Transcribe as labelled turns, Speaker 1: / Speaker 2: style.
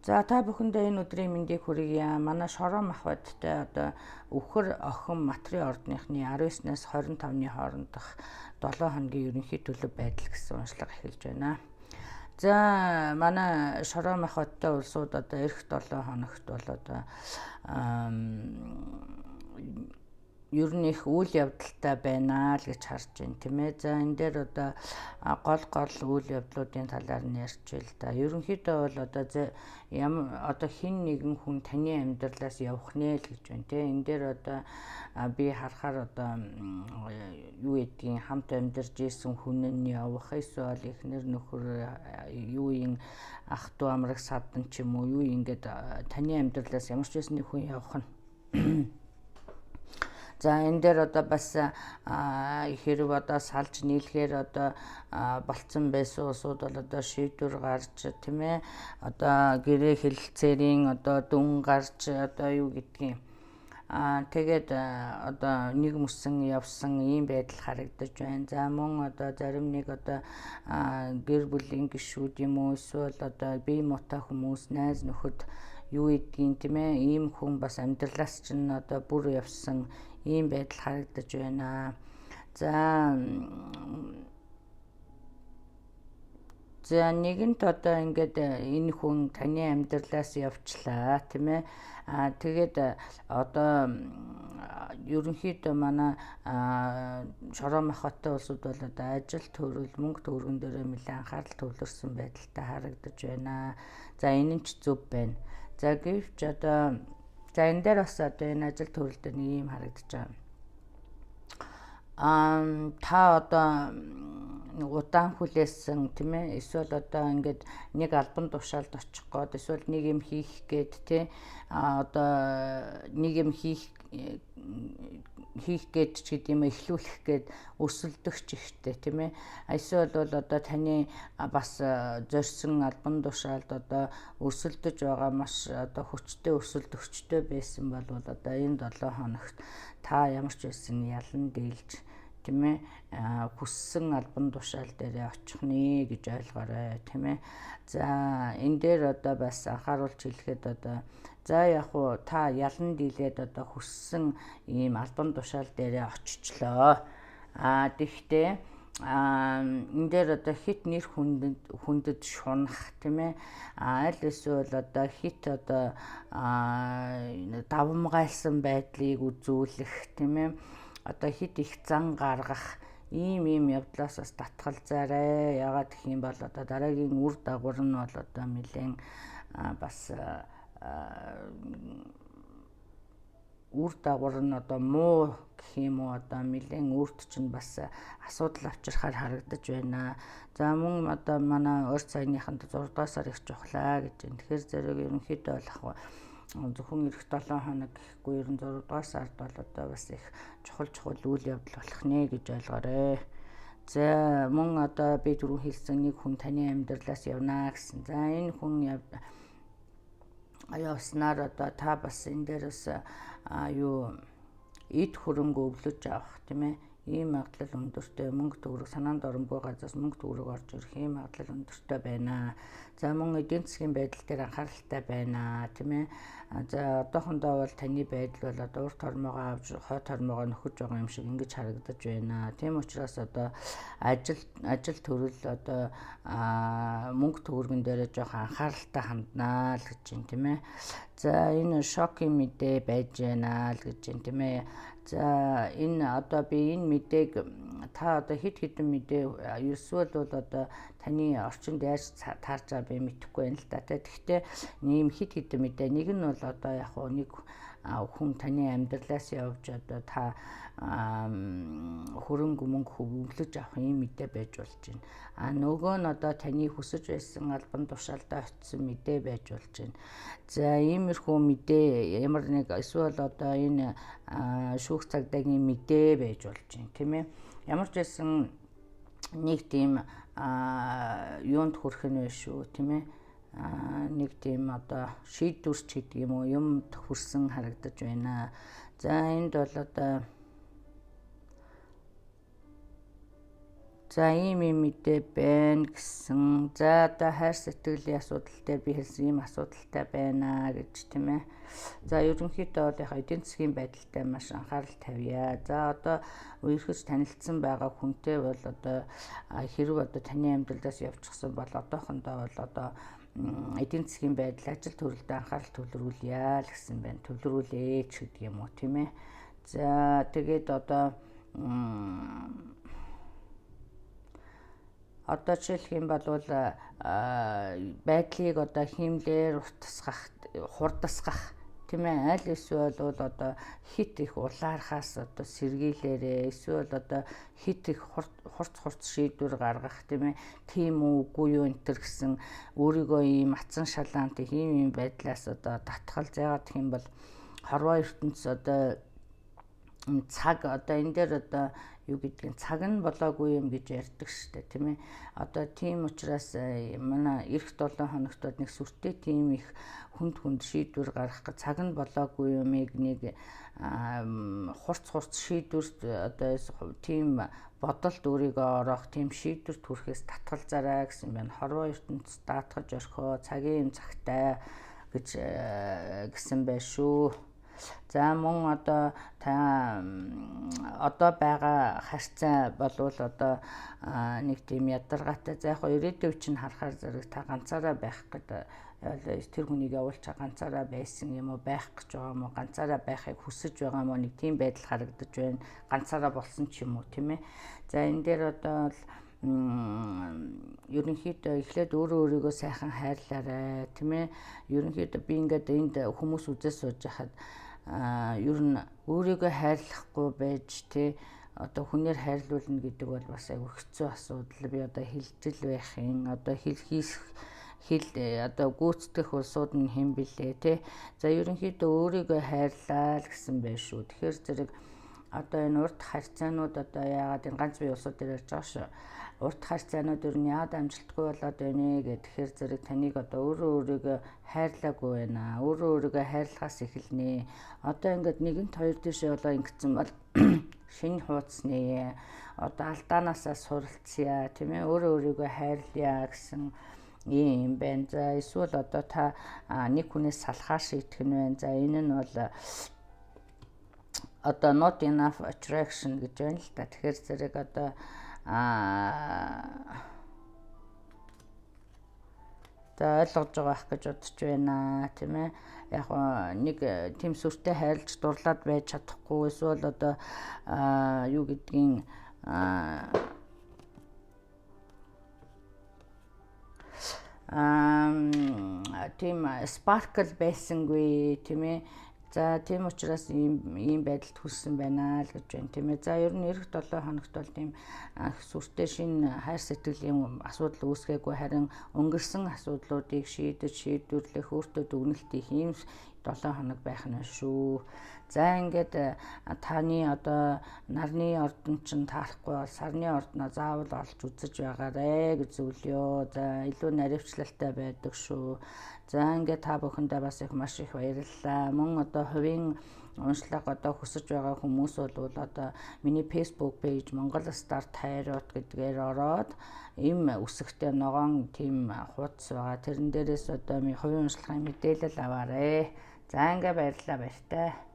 Speaker 1: За та бүхэндээ энэ өдрийн мэндийг хүргье. Манай Шороо Махбаттай одоо Өвхөр охин Матрын ордныхны 19-наас 25-ны хоорондох 7 хоногийн ерөнхий төлөв байдал гэсэн уншлага эхэлж байна. За манай Шороо Махбаттай улсууд одоо эх 7 хоногт бол одоо ер нь их үйл явдалтай байна л гэж харж байна тийм ээ. За энэ дээр одоо гол үйл явдлуудын талаар нь ярьчихъя л да. Ерөнхийдөө бол одоо хин нэгэн хүн таны амьдралаас явах нэ л гэж байна тийм. Энэ дээр одоо би харахаар одоо юу гэдгийг хамт амьдарч исэн хүн нь явах эсвэл эхнэр нөхөр юуийн ах トゥ амраг садан ч юм уу юу ингээд таны амьдралаас ямар ч байсан нэг хүн явах нь. За энэ дээр одоо бас хэрэг одоо салж нийлэхээр одоо болцсон байсан улсууд бол одоо шийдвэр гарч тийм ээ одоо гэрээ хэлэлцээрийн одоо дүн гарч одоо юу гэдгийг тэгээд одоо нэг мөсөн явсан ийм байдал харагдаж байна. За мөн одоо зарим нэг одоо гэр бүлийн гишүүд юм уу эсвэл одоо бие муутай хүмүүс найз нөхөд юу гэдгийг тийм ээ ийм хүн бас амьдралаас чинь одоо бүр явсан ийм байдал харагдаж байна. За нэгэнт одоо ингээд энэ хүн таны амьдралаас явчлаа тийм ээ. Тэгээд одоо ерөнхийдөө манай Шороо Махбаттай улсууд бол одоо ажил төрөл мөнгө төгрөгөн дээр нэлээд анхаарал төвлөрсөн байдалтай харагдаж байна. За энэ нь ч зөв байна. За гэвч одоо за энэ дээр бас одоо энэ ажил төрөл дээр нэг юм харагдаж байгаа. Та одоо удаан хүлээсэн тийм ээ эсвэл одоо ингээд нэг албан тушаалд очих гээд эсвэл нэг юм хийх гээд тий одоо нэг юм хийх гээд ч гэдэг юм эхлүүлэх гээд өрсөлдөгч ихтэй тийм ээ. Эсвэл бол одоо таны бас зорьсон албан тушаалд одоо өрсөлдөж байгаа маш одоо хүчтэй өрсөлдөгчтэй байсан бол одоо энэ 7 хоногт та ямар ч байсан ялан дийлж тийм ээ хүссэн албан тушаал дээр очих нэ гэж ойлгоорой тийм ээ. За энэ дээр одоо бас анхааруулж хэлэхэд одоо за яг уу та ялан дийлээд одоо хүссэн ийм албан тушаал дээр очичлоо. Тэгэхдээ энэ дээр одоо хит нэр хүндэд шунах тийм ээ аль эсвэл одоо хит одоо давмгайлсан байдлыг үзүүлэх тийм ээ одоо хит их зан гаргах ийм явдлаас бас татгалзаарай. Ягаад гэх юм бол одоо дараагийн үр дагавар нь бол одоо нэлээд бас үр дагавар нь одоо муу гэх юм уу одоо нэлээд өөрт чинь бас асуудал авчирхаар харагдаж байна. За мөн одоо манай урт саяныханд 6 дугаар сар их чухлаа гэж байна. Тэгэхээр зэрэг ерөнхийдөө болох зөвхөн эх 7 хоног гэхгүй ер нь 6 дугаар сард бол одоо бас их чухал үйл явдал болох нэ гэж ойлгоорой. За мөн одоо би түрүү хэлсэн нэг хүн таны амьдралаас явнаа гэсэн. За энэ хүн явснаар одоо та бас энэ дээрээс юу эд хөрөнгө өвлөж авах тийм ээ. Ийм магадлал өндөртэй мөнгө төгрөг санаанд оромгүй газраас мөнгө төгрөг орж ирэх ийм магадлал өндөртэй байна. За мөн эдийн засгийн байдал дээр анхааралтай байна тийм ээ. За одоохондоо бол таны байдал бол одоо урт хормоогоо авч хойд хормоогоо нөхөж байгаа юм шиг ингэж харагдаж байна. Тийм учраас одоо ажил төрөл одоо мөнгө төгрөгөн дээр жоох анхааралтай ханднаа л гэж байна тийм ээ. За энэ шокийн мэдээ байж байна л гэж байна тийм ээ. За энэ одоо би энэ мэдээг та одоо хэдэн мэдээ эсвэл бол одоо таны орчинд яаж таарч байгаа би мэдэхгүй байна л да. Тэгэхдээ нэм хэдэн мэдээ нэг нь бол одоо яг нэг хүн таны амьдралаас явж одоо та хөрөнгө мөнгө хөвлөж авах юм мэдээ байж болж байна. Нөгөө нь одоо таны хүсэж байсан албан тушаалдаа очисон мэдээ байж болж байна. За иймэрхүү мэдээ ямар нэг эсвэл одоо энэ шүүх цагдаагийн мэдээ байж болж байна тийм ээ. Ямар ч байсан нэг тийм юунд хүрэх нь вэ шүү тийм ээ. Нэг тийм одоо шийдвэрч гэдэг юм уу юмд хүрсэн харагдаж байна. За энд бол одоо За ийм мэдээ байна гэсэн. За одоо хайр сэтгэлийн асуудал дээр би хэлсэн ийм асуудалтай байна гэж тийм ээ. За ерөнхийдөө бол яг эдийн засгийн байдалтай маш анхаарал тавья. За одоо үерхэж танилцсан байгаа хүнтэй бол одоо хэрэг одоо таны амьдралаас явчихсан бол одоохондоо бол одоо эдийн засгийн байдал, ажил төрөлд анхаарал төвлөрүүлье л гэсэн байна. Төвлөрүүлээч гэдэг юм уу тийм ээ. За тэгээд одоо жишээлх юм бол байдлыг одоо хиймлэр хурдасгах тийм ээ. Аль эсвэл одоо хит их улаархаас одоо сэргийлээрээ эсвэл одоо хит их хурц шийдвэр гаргах тийм ээ. Тийм үгүй юу энэ төр гэсэн өөрийгөө ийм атсан шалаант ийм байдлаас одоо татгал заагаад гэх юм бол хорвоо ертөнц одоо цаг одоо энэ дээр одоо юу гэдгийг цаг нь болоогүй юм гэж ярьдаг штэ тийм ээ. Одоо тийм учраас манай эх 7 хоногт нэг сүртэй тийм их хүнд шийдвэр гаргах цаг нь болоогүй юмыг нэг хурц шийдвэрт одоо тийм бодолд өөрийгөө ороох тийм шийдвэр төрөхөөс татгалзаарай гэсэн байна. Хорвоо ертөнцид даатгаж орхио цагийн цагтай гэж гэсэн байх шүү. За мөн одоо та одоо байгаа харьцаа болвол одоо нэг тийм ядаргаатай. За яг ирээдүйд чинь харахаар зэрэг та ганцаараа байх гэдэг тэр хүнийг явуулж ганцаараа байсан юм уу, байх гэж байгаа юм уу, ганцаараа байхыг хүсэж байгаа юм уу, нэг тийм байдал харагдаж байна. Ганцаараа болсон ч юм уу тийм ээ. За энэ дээр одоо ерөнхийдөө эхлээд өөрийгөө сайхан хайрлаарай тийм ээ. Ерөнхийдөө би ингээд энд хүмүүс үзэж сууж хахад ер нь өөрийгөө хайрлахгүй байж тий одоо хүнээр хайрлуулна гэдэг бол бас айгүй хэцүү асуудал. Би одоо хилжил байхын одоо одоо гүйцэтгэх улсууд нь хэн билээ тий. За ерөнхийдөө өөрийгөө хайрлаа л гэсэн байх шүү. Тэгэхээр зэрэг одоо энэ урт харьцаанууд одоо яагаад энэ ганц бие улсууд дээр ярьж байгаа шүү. Урт харьцаанууд ер нь яагаад амжилтгүй болоод байна гэхээр зэрэг таныг одоо өөрийгөө хайрлаагүй байна. Өөрийгөө хайрлахаас эхэлнэ. Одоо ингээд нэгэнт хоёр дэшээ болоо ингэсэн бол шинэ хуудасны одоо алдаанаасаа суралцъя тийм ээ. Өөрийгөө хайрлая гэсэн юм байна. За эсвэл одоо та нэг хүнээс салхаар шийтгэх нь байна. За энэ нь бол одоо not enough attraction гэж байна л да. Тэгэхээр зэрэг одоо за ойлгож байгаа ах гэж бодож байна тийм ээ. Яг нэг тийм сүртэй хайрлж дурлаад байж чадахгүй эсвэл одоо юу гэдгийг тийм sparkle байсангүй тийм ээ. За тийм учраас ийм байдалд хүрсэн байна л гэж байна тийм ээ. За ер нь эх 7 хоногт бол тийм сүртэй шинэ хайр сэтгэлийн асуудал үүсгээгүй харин өнгөрсөн асуудлуудыг шийдвэрлэх өөртөө дүгнэлт хийх ийм 7 хоног байх нь шүү. За ингээд таны одоо нарны ордон чинь таарахгүй бол сарны ордноо заавал олж үзэж байгаарэ гэж зөвлөё. За илүү наривчлалтай байдаг шүү. За ингээд та бүхэндээ бас их маш их баярлалаа. Мөн одоо хувийн уншлага одоо хүсэж байгаа хүмүүс бол одоо миний Facebook page Монгол Старт хайрууд гэдгээр ороод им үсэгтэй ногоон тийм хуудас байгаа. Тэрэн дээрээс одоо хувийн уншлагын мэдээлэл аваарэ. За ингээ баярлалаа баяртай.